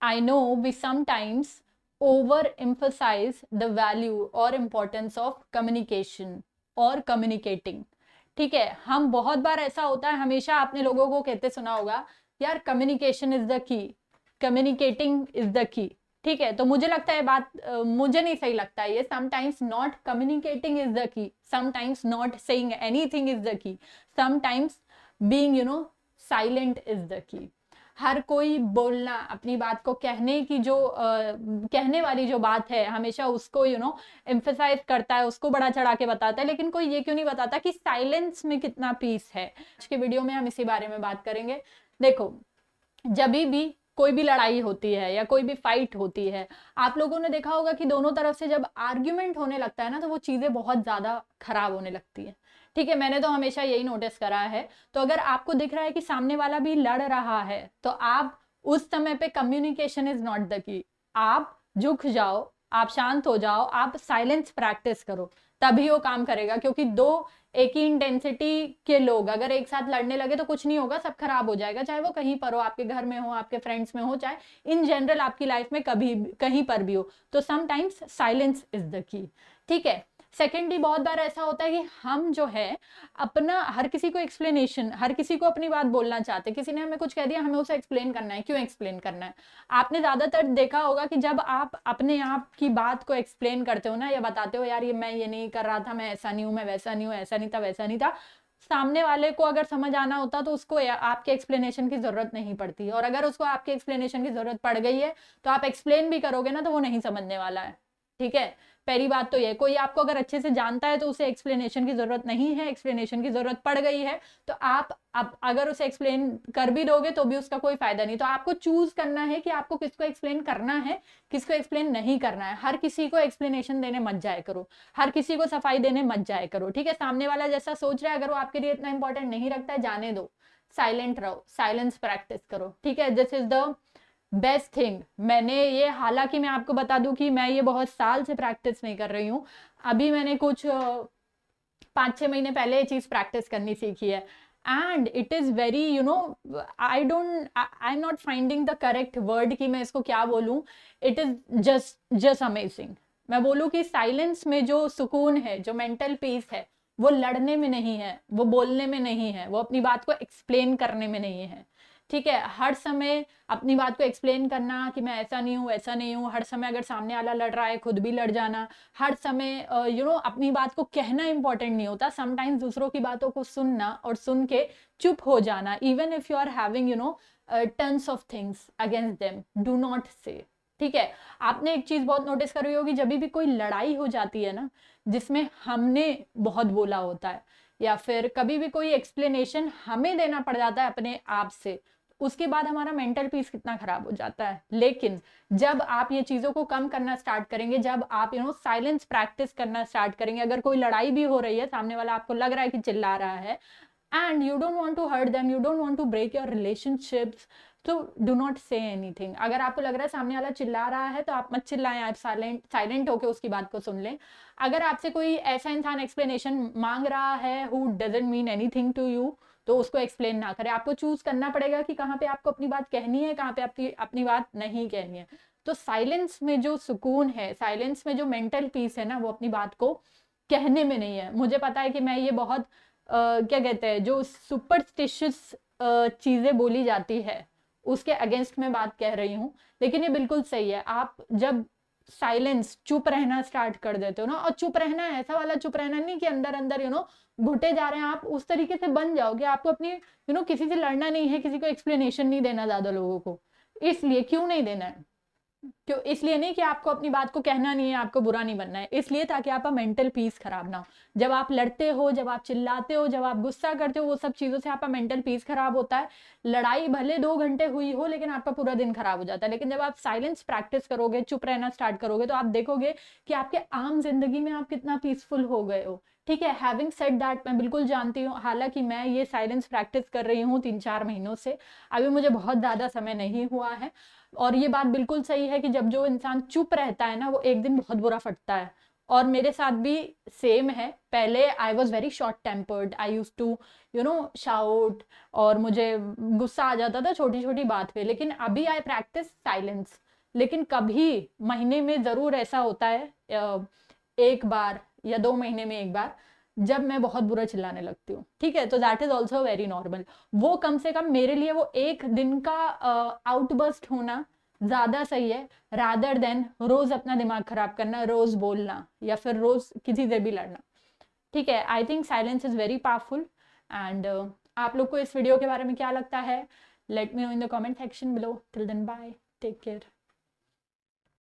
I know we sometimes overemphasize the value or importance of communication or communicating. ठीक है, हम बहुत बार ऐसा होता है, हमेशा आपने लोगों को कहते सुना होगा, यार कम्युनिकेशन इज द की, कम्युनिकेटिंग इज द की। ठीक है, तो मुझे लगता है बात मुझे नहीं सही लगता है ये। Sometimes not communicating is the key, sometimes not saying anything is the key, sometimes being silent is the key. हर कोई बोलना, अपनी बात को कहने की जो कहने वाली जो बात है, हमेशा उसको एम्फेसाइज करता है, उसको बड़ा चढ़ा के बताता है, लेकिन कोई ये क्यों नहीं बताता कि साइलेंस में कितना पीस है। आज के वीडियो में हम इसी बारे में बात करेंगे। देखो, जब भी कोई भी लड़ाई होती है या कोई भी फाइट होती है, आप लोगों ने देखा होगा कि दोनों तरफ से जब आर्ग्यूमेंट होने लगता है ना, तो वो चीजें बहुत ज्यादा खराब होने लगती है। ठीक है, मैंने तो हमेशा यही नोटिस करा है। तो अगर आपको दिख रहा है कि सामने वाला भी लड़ रहा है, तो आप उस समय पे communication is not the key. आप झुक जाओ, आप शांत हो जाओ, आप साइलेंस प्रैक्टिस करो, तभी वो काम करेगा। क्योंकि दो एक ही इंटेंसिटी के लोग अगर एक साथ लड़ने लगे तो कुछ नहीं होगा, सब खराब हो जाएगा। चाहे वो कहीं पर हो, आपके घर में हो, आपके फ्रेंड्स में हो, चाहे इन जनरल आपकी लाइफ में कभी कहीं पर भी हो। तो समटाइम्स साइलेंस इज द की। ठीक है। सेकेंडली, बहुत बार ऐसा होता है कि हम जो है अपना हर किसी को एक्सप्लेनेशन, हर किसी को अपनी बात बोलना चाहते हैं। किसी ने हमें कुछ कह दिया, हमें उसे एक्सप्लेन करना है। क्यों एक्सप्लेन करना है? आपने ज्यादातर देखा होगा कि जब आप अपने आप की बात को एक्सप्लेन करते हो ना, या बताते हो यार ये मैं ये नहीं कर रहा था, मैं ऐसा नहीं हूं, मैं वैसा नहीं हूं, ऐसा नहीं था, वैसा नहीं था, सामने वाले को अगर समझ आना होता तो उसको आपके एक्सप्लेनेशन की जरूरत नहीं पड़ती। और अगर उसको आपके एक्सप्लेनेशन की जरूरत पड़ गई है, तो आप एक्सप्लेन भी करोगे ना, तो वो नहीं समझने वाला है। ठीक है, पहली बात तो ये, कोई आपको अगर अच्छे से जानता है तो उसे एक्सप्लेनेशन की जरूरत नहीं है। एक्सप्लेनेशन की जरूरत पड़ गई है तो आप अगर उसे एक्सप्लेन कर भी दोगे तो भी उसका कोई फायदा नहीं। तो आपको चूज करना है कि आपको किसको एक्सप्लेन करना है, किसको एक्सप्लेन नहीं करना है। हर किसी को एक्सप्लेनेशन देने मत जाए करो, हर किसी को सफाई देने मत जाए करो। ठीक है, सामने वाला जैसा सोच रहा है, अगर वो आपके लिए इतना इंपॉर्टेंट नहीं रखता है, जाने दो, साइलेंट रहो, साइलेंस प्रैक्टिस करो। ठीक है, this is the best thing. मैंने ये, हालांकि मैं आपको बता दूं कि मैं ये बहुत साल से प्रैक्टिस नहीं कर रही हूँ, अभी मैंने कुछ 5-6 महीने पहले ये चीज प्रैक्टिस करनी सीखी है। And it is very I am not finding the correct word कि मैं इसको क्या बोलूं। It is just amazing. मैं बोलूं कि साइलेंस में जो सुकून है, जो मेंटल पीस है, वो लड़ने में नहीं है, वो बोलने में नहीं है, वो अपनी बात को एक्सप्लेन करने में नहीं है। ठीक है, हर समय अपनी बात को एक्सप्लेन करना कि मैं ऐसा नहीं हूँ, ऐसा नहीं हूँ, हर समय अगर सामने वाला लड़ रहा है खुद भी लड़ जाना, हर समय अपनी बात को कहना इंपॉर्टेंट नहीं होता। समटाइम्स दूसरों की बातों को सुनना और सुन के चुप हो जाना, even if you are having tons of things against them, do not say. ठीक है, आपने एक चीज बहुत नोटिस करी होगी, जब भी कोई लड़ाई हो जाती है ना, जिसमें हमने बहुत बोला होता है, या फिर कभी भी कोई एक्सप्लेनेशन हमें देना पड़ जाता है अपने आप से, उसके बाद हमारा मेंटल पीस कितना खराब हो जाता है। लेकिन जब आप ये चीजों को कम करना स्टार्ट करेंगे, जब आप साइलेंस प्रैक्टिस करना स्टार्ट करेंगे, अगर कोई लड़ाई भी हो रही है, सामने वाला आपको लग रहा है कि चिल्ला रहा है, and you don't want to hurt them, you don't want to break your relationships, तो डू नॉट से एनीथिंग। अगर आपको लग रहा है सामने वाला चिल्ला रहा है, तो आप मत चिल्लाएं, आप साइलेंट होकर उसकी बात को सुन लें। अगर आपसे कोई ऐसा इंसान एक्सप्लेनेशन मांग रहा है who doesn't mean anything to you, तो उसको एक्सप्लेन ना करें। आपको चूज करना पड़ेगा कि कहाँ पे आपको अपनी बात कहनी है, कहाँ पे आपकी अपनी बात नहीं कहनी है। तो साइलेंस में जो सुकून है, साइलेंस में जो मेंटल पीस है ना, वो अपनी बात को कहने में नहीं है। मुझे पता है कि मैं ये बहुत क्या कहते हैं, जो सुपरस्टिशियस चीजें बोली जाती है उसके अगेंस्ट में बात कह रही हूँ, लेकिन ये बिल्कुल सही है। आप जब साइलेंस, चुप रहना स्टार्ट कर देते हो ना, और चुप रहना ऐसा वाला चुप रहना नहीं कि अंदर अंदर घुटे जा रहे हैं, आप उस तरीके से बन जाओगे। आपको अपनी किसी से लड़ना नहीं है, किसी को एक्सप्लेनेशन नहीं देना ज्यादा लोगों को। इसलिए क्यों नहीं देना है? क्यों? इसलिए नहीं कि आपको अपनी बात को कहना नहीं है, आपको बुरा नहीं बनना है, इसलिए ताकि आपका मेंटल पीस खराब ना हो। जब आप लड़ते हो, जब आप चिल्लाते हो, जब आप गुस्सा करते हो, वो सब चीजों से आपका मेंटल पीस खराब होता है। लड़ाई भले 2 घंटे हुई हो, लेकिन आपका पूरा दिन खराब हो जाता है। लेकिन जब आप साइलेंस प्रैक्टिस करोगे, चुप रहना स्टार्ट करोगे, तो आप देखोगे कि आपके आम जिंदगी में आप कितना पीसफुल हो गए हो। ठीक है, हैविंग सेड दैट, मैं बिल्कुल जानती हूँ, हालांकि मैं ये साइलेंस प्रैक्टिस कर रही हूँ 3-4 महीनों से, अभी मुझे बहुत ज्यादा समय नहीं हुआ है। और ये बात बिल्कुल सही है कि जब जो इंसान चुप रहता है ना, वो एक दिन बहुत बुरा फटता है। और मेरे साथ भी सेम है। पहले I was very short tempered, I used to shout, और मुझे गुस्सा आ जाता था छोटी छोटी बात पे। लेकिन अभी आई प्रैक्टिस साइलेंस। लेकिन कभी महीने में ज़रूर ऐसा होता है, एक बार या 2 महीने में एक बार, जब मैं बहुत बुरा चिल्लाने लगती हूँ। ठीक है, तो that is also very normal. वो कम से कम मेरे लिए वो एक दिन का आउटबर्स्ट होना ज़्यादा सही है, रादर देन रोज़ अपना दिमाग खराब करना, रोज़ बोलना, या फिर रोज़ किसी से भी लड़ना। ठीक है, I think silence is very powerful. And आप लोग को इस वीडियो के बारे में क्या लगता है? Let me know in the comment section below. Till then bye, take care.